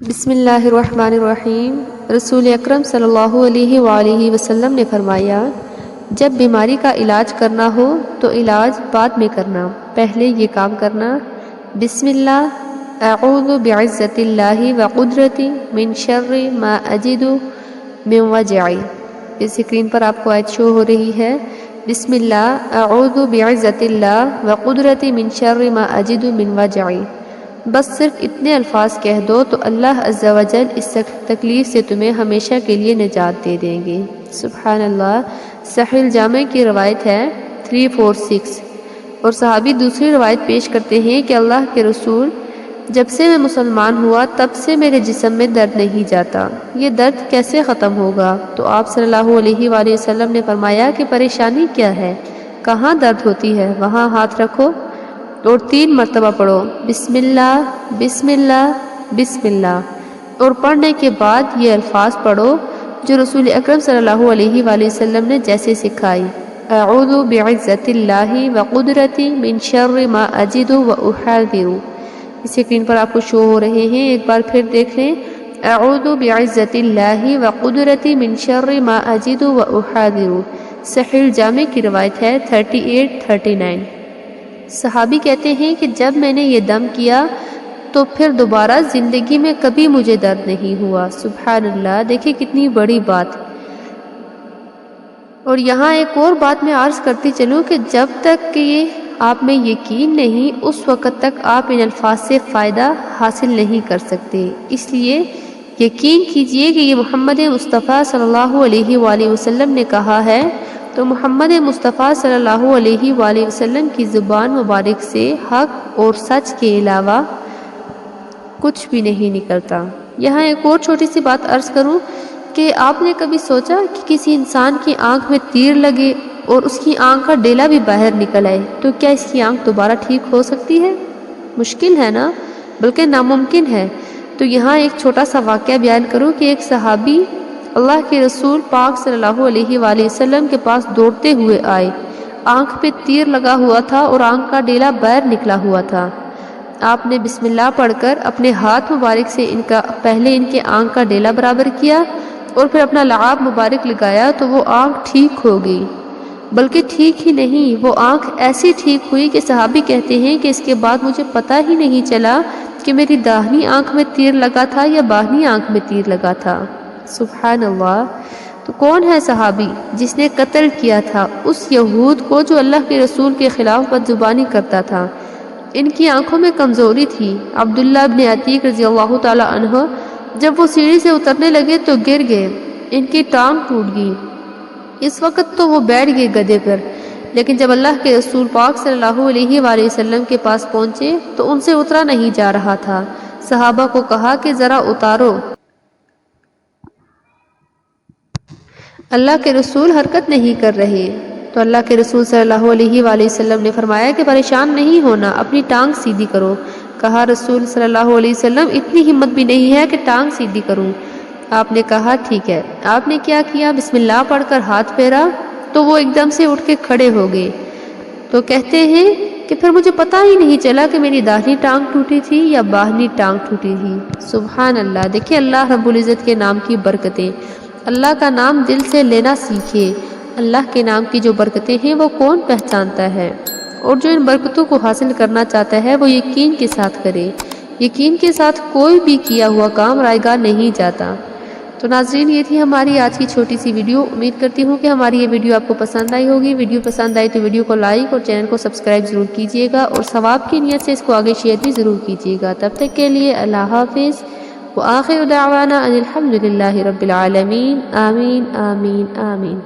بسم اللہ الرحمن الرحیم۔ رسول اکرم صلی اللہ علیہ وآلہ وسلم نے فرمایا، جب بیماری کا علاج کرنا ہو تو علاج بعد میں کرنا، پہلے یہ کام کرنا: بسم اللہ، اعوذ بعزت اللہ وقدرتی من شر ما اجد من وجعی۔ اس اسکرین پر آپ کو آیت شو ہو رہی ہے۔ بسم اللہ، اعوذ بعزت اللہ وقدرتی من شر ما اجد من وجعی۔ بس صرف اتنے الفاظ کہہ دو تو اللہ عز و جل اس تکلیف سے تمہیں ہمیشہ کے لیے نجات دے دیں گے۔ سبحان اللہ۔ صحیح الجامع کی روایت ہے 346، اور صحابی دوسری روایت پیش کرتے ہیں کہ اللہ کے رسول، جب سے میں مسلمان ہوا تب سے میرے جسم میں درد نہیں جاتا، یہ درد کیسے ختم ہوگا؟ تو آپ صلی اللہ علیہ وآلہ وسلم نے فرمایا کہ پریشانی کیا ہے؟ کہاں درد ہوتی ہے وہاں ہاتھ رکھو اور 3 مرتبہ پڑھو، بسم اللہ بسم اللہ بسم اللہ، اور پڑھنے کے بعد یہ الفاظ پڑھو جو رسول اکرم صلی اللہ علیہ وآلہ وسلم نے جیسے سکھائی: اعوذ بعزت اللہ وقدرتی من شر ما اجد واحاذر۔ اس اسکرین پر آپ کو شو ہو رہے ہیں، ایک بار پھر دیکھ لیں: اعوذ بعزت اللہ وقدرتی من شر ما اجد واحاذر۔ صحیح الجامع کی روایت ہے 3839۔ صحابی کہتے ہیں کہ جب میں نے یہ دم کیا تو پھر دوبارہ زندگی میں کبھی مجھے درد نہیں ہوا۔ سبحان اللہ، دیکھیں کتنی بڑی بات۔ اور یہاں ایک اور بات میں عرض کرتی چلوں کہ جب تک کہ آپ میں یقین نہیں، اس وقت تک آپ ان الفاظ سے فائدہ حاصل نہیں کر سکتے۔ اس لیے یقین کیجئے کہ یہ محمد مصطفیٰ صلی اللہ علیہ وآلہ وسلم نے کہا ہے، تو محمد مصطفیٰ صلی اللہ علیہ وآلہ وسلم کی زبان مبارک سے حق اور سچ کے علاوہ کچھ بھی نہیں نکلتا۔ یہاں ایک اور چھوٹی سی بات عرض کروں کہ آپ نے کبھی سوچا کہ کسی انسان کی آنکھ میں تیر لگے اور اس کی آنکھ کا ڈیلا بھی باہر نکل آئے تو کیا اس کی آنکھ دوبارہ ٹھیک ہو سکتی ہے؟ مشکل ہے نا، بلکہ ناممکن ہے۔ تو یہاں ایک چھوٹا سا واقعہ بیان کروں کہ ایک صحابی اللہ کے رسول پاک صلی اللہ علیہ وآلہ وسلم کے پاس دوڑتے ہوئے آئے، آنکھ پہ تیر لگا ہوا تھا اور آنکھ کا ڈیلا باہر نکلا ہوا تھا۔ آپ نے بسم اللہ پڑھ کر اپنے ہاتھ مبارک سے پہلے ان کے آنکھ کا ڈیلا برابر کیا اور پھر اپنا لعاب مبارک لگایا تو وہ آنکھ ٹھیک ہو گئی۔ بلکہ ٹھیک ہی نہیں، وہ آنکھ ایسی ٹھیک ہوئی کہ صحابی کہتے ہیں کہ اس کے بعد مجھے پتہ ہی نہیں چلا کہ میری داہنی آنکھ میں تیر لگا تھا یا بائیں آنکھ میں تیر لگا تھا۔ سبحان اللہ۔ تو کون ہے صحابی جس نے قتل کیا تھا اس یہود کو جو اللہ کے رسول کے خلاف بدزبانی کرتا تھا؟ ان کی آنکھوں میں کمزوری تھی۔ عبداللہ ابن عتیق رضی اللہ تعالی عنہ جب وہ سیڑھی سے اترنے لگے تو گر گئے، ان کی ٹانگ ٹوٹ گئی۔ اس وقت تو وہ بیٹھ گئے گدھے پر، لیکن جب اللہ کے رسول پاک صلی اللہ علیہ وآلہ وسلم کے پاس پہنچے تو ان سے اترا نہیں جا رہا تھا۔ صحابہ کو کہا کہ ذرا اتارو۔ اللہ کے رسول حرکت نہیں کر رہے، تو اللہ کے رسول صلی اللہ علیہ وآلہ وسلم نے فرمایا کہ پریشان نہیں ہونا، اپنی ٹانگ سیدھی کرو۔ کہا رسول صلی اللہ علیہ وسلم اتنی ہمت بھی نہیں ہے کہ ٹانگ سیدھی کروں۔ آپ نے کہا ٹھیک ہے۔ آپ نے کیا کیا؟ بسم اللہ پڑھ کر ہاتھ پھیرا تو وہ ایک دم سے اٹھ کے کھڑے ہو گئے۔ تو کہتے ہیں کہ پھر مجھے پتہ ہی نہیں چلا کہ میری داہنی ٹانگ ٹوٹی تھی یا بائیں ٹانگ ٹوٹی تھی۔ سبحان اللہ۔ دیکھیں اللہ رب العزت کے نام کی برکتیں۔ اللہ کا نام دل سے لینا سیکھے۔ اللہ کے نام کی جو برکتیں ہیں وہ کون پہچانتا ہے؟ اور جو ان برکتوں کو حاصل کرنا چاہتا ہے وہ یقین کے ساتھ کرے۔ یقین کے ساتھ کوئی بھی کیا ہوا کام رائے گاہ نہیں جاتا۔ تو ناظرین، یہ تھی ہماری آج کی چھوٹی سی ویڈیو۔ امید کرتی ہوں کہ ہماری یہ ویڈیو آپ کو پسند آئی ہوگی۔ ویڈیو پسند آئی تو ویڈیو کو لائک اور چینل کو سبسکرائب ضرور کیجیے گا، اور ثواب کی نیت سے اس کو آگے شیئر بھی ضرور کیجیے گا۔ تب تک کے لیے اللہ حافظ، وآخر دعوانا ان الحمد للہ رب العالمین۔ آمین آمین آمین۔